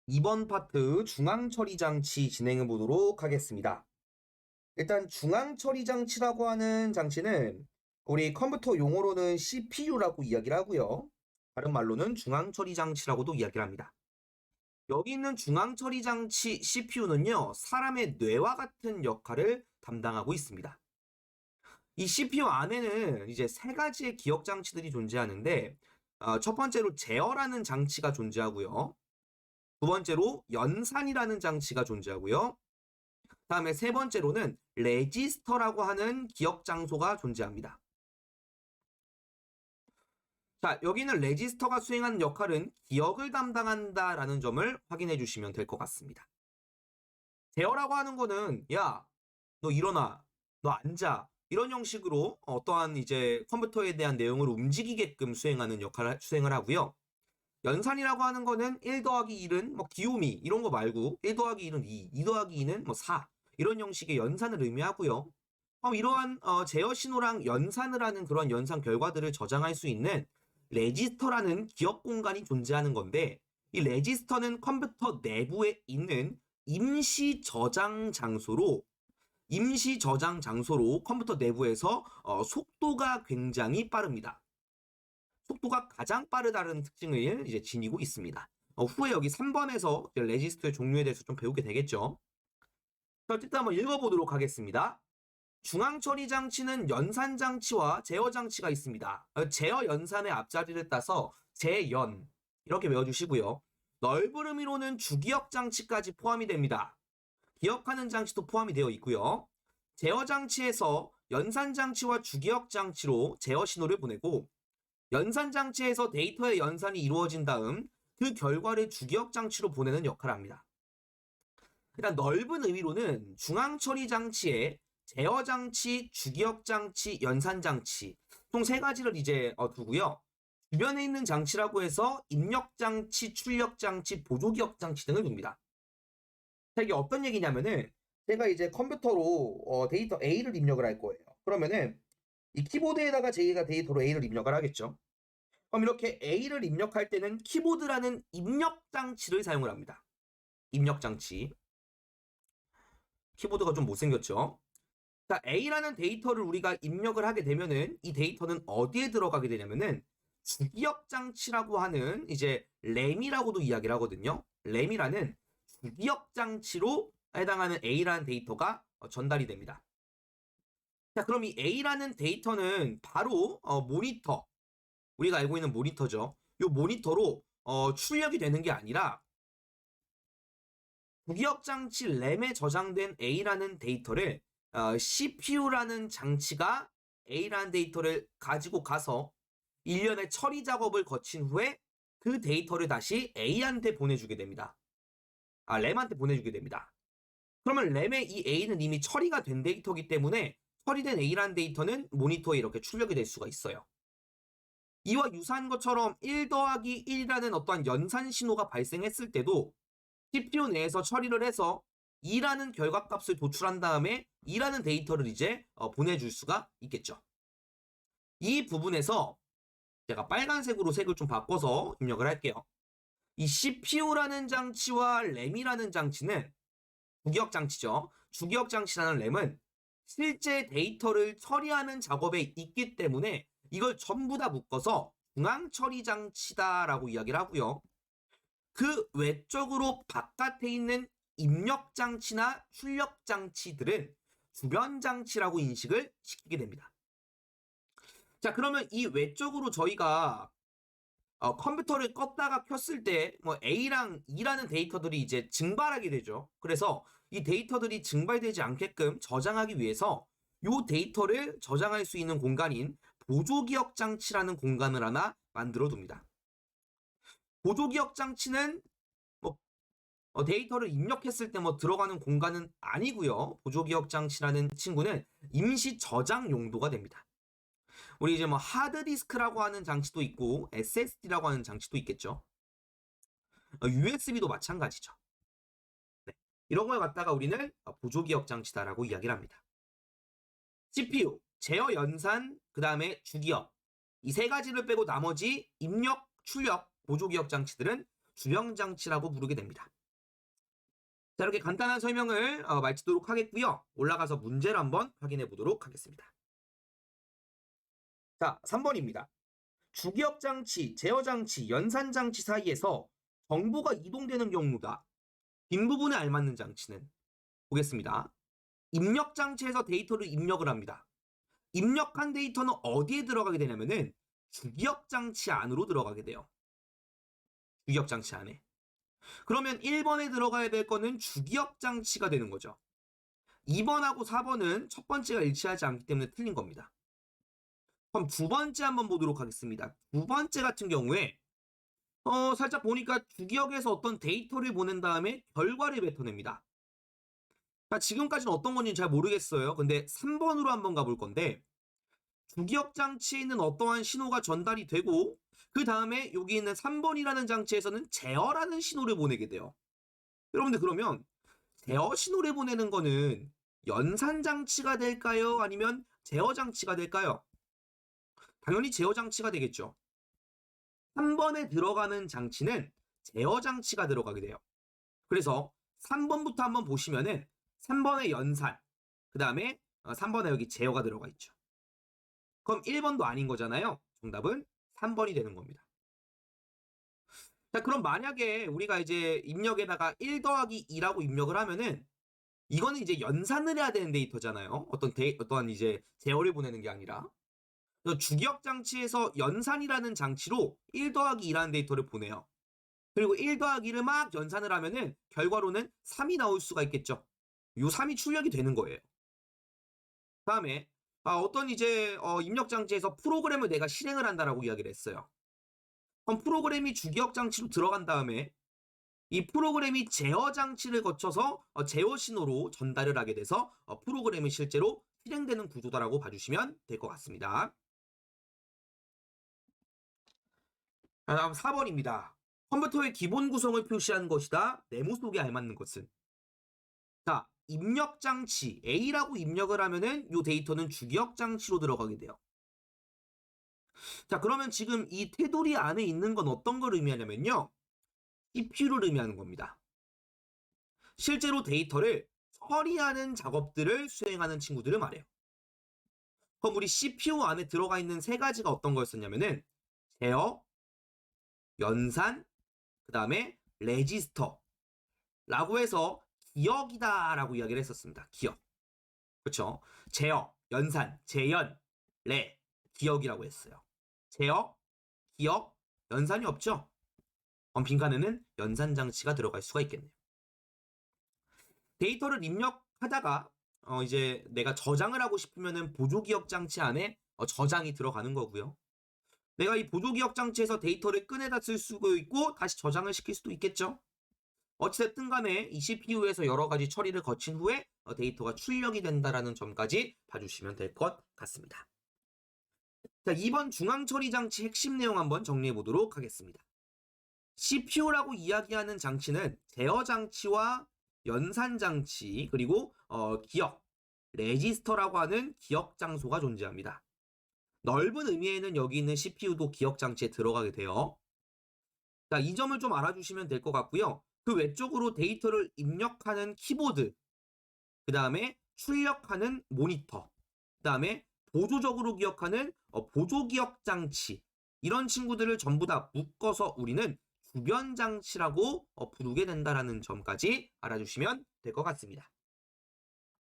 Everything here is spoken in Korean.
이번 파트 중앙처리 장치 진행해 보도록 하겠습니다. 일단 중앙처리 장치라고 하는 장치는 우리 컴퓨터 용어로는 CPU라고 이야기를 하고요. 다른 말로는 중앙처리 장치라고도 이야기를 합니다. 여기 있는 중앙처리 장치 CPU는요, 사람의 뇌와 같은 역할을 담당하고 있습니다. 이 CPU 안에는 이제 세 가지의 기억 장치들이 존재하는데, 첫 번째로 제어라는 장치가 존재하고요. 두 번째로 연산이라는 장치가 존재하고요. 다음에 세 번째로는 레지스터라고 하는 기억 장소가 존재합니다. 자, 여기는 레지스터가 수행하는 역할은 기억을 담당한다라는 점을 확인해 주시면 될 것 같습니다. 제어라고 하는 거는 야, 너 일어나, 너 앉아 이런 형식으로 어떠한 이제 컴퓨터에 대한 내용을 움직이게끔 수행하는 역할을 수행을 하고요. 연산이라고 하는 거는 1 더하기 1은 뭐 기호미 이런 거 말고 1 더하기 1은 2, 2 더하기 2는 뭐 4 이런 형식의 연산을 의미하고요. 이러한 제어 신호랑 연산을 하는 그런 연산 결과들을 저장할 수 있는 레지스터라는 기억 공간이 존재하는 건데, 이 레지스터는 컴퓨터 내부에 있는 임시 저장 장소로 컴퓨터 내부에서 속도가 굉장히 빠릅니다. 속도가 가장 빠르다는 특징을 이제 지니고 있습니다. 후에 여기 3번에서 레지스터의 종류에 대해서 좀 배우게 되겠죠. 어쨌든 한번 읽어보도록 하겠습니다. 중앙처리 장치는 연산 장치와 제어 장치가 있습니다. 제어 연산의 앞자리를 따서 제연 이렇게 외워주시고요. 넓은 의미로는 주기억 장치까지 포함이 됩니다. 기억하는 장치도 포함이 되어 있고요. 제어 장치에서 연산 장치와 주기억 장치로 제어 신호를 보내고, 연산 장치에서 데이터의 연산이 이루어진 다음 그 결과를 주기억 장치로 보내는 역할을 합니다. 일단 넓은 의미로는 중앙 처리 장치에 제어 장치, 주기억 장치, 연산 장치 총 세 가지를 이제 두고요. 주변에 있는 장치라고 해서 입력 장치, 출력 장치, 보조기억 장치 등을 둡니다. 자, 이게 어떤 얘기냐면은 제가 이제 컴퓨터로 데이터 A를 입력을 할 거예요. 그러면은 이 키보드에다가 제가 데이터로 A를 입력을 하겠죠. 그럼 이렇게 A를 입력할 때는 키보드라는 입력 장치를 사용을 합니다. 입력 장치. 키보드가 좀 못생겼죠? 자, A라는 데이터를 우리가 입력을 하게 되면은 이 데이터는 어디에 들어가게 되냐면은 주기억 장치라고 하는 이제 램이라고도 이야기를 하거든요. 램이라는 주기억 장치로 해당하는 A라는 데이터가 전달이 됩니다. 자, 그럼 이 A라는 데이터는 바로 모니터, 우리가 알고 있는 모니터죠. 이 모니터로 출력이 되는 게 아니라 주기억 장치 램에 저장된 A라는 데이터를 CPU라는 장치가 A라는 데이터를 가지고 가서 일련의 처리 작업을 거친 후에 그 데이터를 다시 A한테 보내주게 됩니다. 램한테 보내주게 됩니다. 그러면 램의 이 A는 이미 처리가 된 데이터이기 때문에 처리된 A라는 데이터는 모니터에 이렇게 출력이 될 수가 있어요. 이와 유사한 것처럼 1 더하기 1이라는 어떠한 연산 신호가 발생했을 때도 CPU 내에서 처리를 해서 2라는 결과값을 도출한 다음에 2라는 데이터를 이제 보내줄 수가 있겠죠. 이 부분에서 제가 빨간색으로 색을 좀 바꿔서 입력을 할게요. 이 CPU라는 장치와 램이라는 장치는 주기억 장치죠. 주기억 장치라는 램은 실제 데이터를 처리하는 작업에 있기 때문에 이걸 전부 다 묶어서 중앙 처리 장치다라고 이야기를 하고요. 그 외적으로 바깥에 있는 입력 장치나 출력 장치들은 주변 장치라고 인식을 시키게 됩니다. 자, 그러면 이 외적으로 저희가 컴퓨터를 껐다가 켰을 때 뭐 A랑 E라는 데이터들이 이제 증발하게 되죠. 그래서 이 데이터들이 증발되지 않게끔 저장하기 위해서 이 데이터를 저장할 수 있는 공간인 보조기억 장치라는 공간을 하나 만들어 둡니다. 보조기억 장치는 뭐 데이터를 입력했을 때 뭐 들어가는 공간은 아니고요. 보조기억 장치라는 친구는 임시 저장 용도가 됩니다. 우리 이제 뭐 하드디스크라고 하는 장치도 있고 SSD라고 하는 장치도 있겠죠. USB도 마찬가지죠. 네. 이런 걸 갖다가 우리는 보조기억 장치다라고 이야기를 합니다. CPU, 제어 연산, 그 다음에 주기억 이 세 가지를 빼고 나머지 입력, 출력, 보조기억 장치들은 주변 장치라고 부르게 됩니다. 자, 이렇게 간단한 설명을 마치도록 하겠고요. 올라가서 문제를 한번 확인해 보도록 하겠습니다. 자, 3번입니다. 주기억 장치, 제어 장치, 연산 장치 사이에서 정보가 이동되는 경우다. 빈 부분에 알맞는 장치는 보겠습니다. 입력 장치에서 데이터를 입력을 합니다. 입력한 데이터는 어디에 들어가게 되냐면은 주기억 장치 안으로 들어가게 돼요. 주기억 장치 안에. 그러면 1번에 들어가야 될 거는 주기억 장치가 되는 거죠. 2번하고 4번은 첫 번째가 일치하지 않기 때문에 틀린 겁니다. 그럼 두 번째 한번 보도록 하겠습니다. 두 번째 같은 경우에 살짝 보니까 주기억에서 어떤 데이터를 보낸 다음에 결과를 뱉어냅니다. 자, 지금까지는 어떤 건지 잘 모르겠어요. 근데 3번으로 한번 가볼 건데 주기억 장치에 있는 어떠한 신호가 전달이 되고 그 다음에 여기 있는 3번이라는 장치에서는 제어라는 신호를 보내게 돼요. 여러분들 그러면 제어 신호를 보내는 거는 연산 장치가 될까요? 아니면 제어 장치가 될까요? 당연히 제어 장치가 되겠죠. 3번에 들어가는 장치는 제어 장치가 들어가게 돼요. 그래서 3번부터 한번 보시면은 3번에 연산, 그 다음에 3번에 여기 제어가 들어가 있죠. 그럼 1번도 아닌 거잖아요. 정답은 3번이 되는 겁니다. 자, 그럼 만약에 우리가 이제 입력에다가 1 더하기 2라고 입력을 하면은 이거는 이제 연산을 해야 되는 데이터잖아요. 어떠한 이제 제어를 보내는 게 아니라. 주기억 장치에서 연산이라는 장치로 1 더하기 2라는 데이터를 보내요. 그리고 1 더하기 2를 막 연산을 하면은 결과로는 3이 나올 수가 있겠죠. 요 3이 출력이 되는 거예요. 다음에 어떤 이제 입력 장치에서 프로그램을 내가 실행을 한다라고 이야기를 했어요. 그럼 프로그램이 주기억 장치로 들어간 다음에 이 프로그램이 제어 장치를 거쳐서 제어 신호로 전달을 하게 돼서 프로그램이 실제로 실행되는 구조다라고 봐주시면 될 것 같습니다. 다음 4번입니다. 컴퓨터의 기본 구성을 표시한 것이다. 네모 속에 알맞는 것은? 자, 입력 장치 A라고 입력을 하면은 이 데이터는 주기억 장치로 들어가게 돼요. 자, 그러면 지금 이 테두리 안에 있는 건 어떤 걸 의미하냐면요. CPU를 의미하는 겁니다. 실제로 데이터를 처리하는 작업들을 수행하는 친구들을 말해요. 그럼 우리 CPU 안에 들어가 있는 세 가지가 어떤 거였었냐면은 제어, 연산, 그 다음에 레지스터 라고 해서 기억이다 라고 이야기를 했었습니다. 기억. 그렇죠? 제어, 연산, 재연, 레, 기억이라고 했어요. 제어, 기억, 연산이 없죠? 그럼 빈칸에는 연산 장치가 들어갈 수가 있겠네요. 데이터를 입력하다가 이제 내가 저장을 하고 싶으면은 보조기억 장치 안에 저장이 들어가는 거고요. 내가 이 보조기억 장치에서 데이터를 꺼내다 쓸 수도 있고 다시 저장을 시킬 수도 있겠죠. 어찌됐든 간에 이 CPU에서 여러 가지 처리를 거친 후에 데이터가 출력이 된다라는 점까지 봐주시면 될 것 같습니다. 자, 2번 중앙처리 장치 핵심 내용 한번 정리해 보도록 하겠습니다. CPU라고 이야기하는 장치는 제어 장치와 연산 장치 그리고 기억, 레지스터라고 하는 기억 장소가 존재합니다. 넓은 의미에는 여기 있는 CPU도 기억 장치에 들어가게 돼요. 자, 이 점을 좀 알아주시면 될 것 같고요. 그 외쪽으로 데이터를 입력하는 키보드, 그 다음에 출력하는 모니터, 그 다음에 보조적으로 기억하는 보조기억 장치, 이런 친구들을 전부 다 묶어서 우리는 주변 장치라고 부르게 된다는 점까지 알아주시면 될 것 같습니다.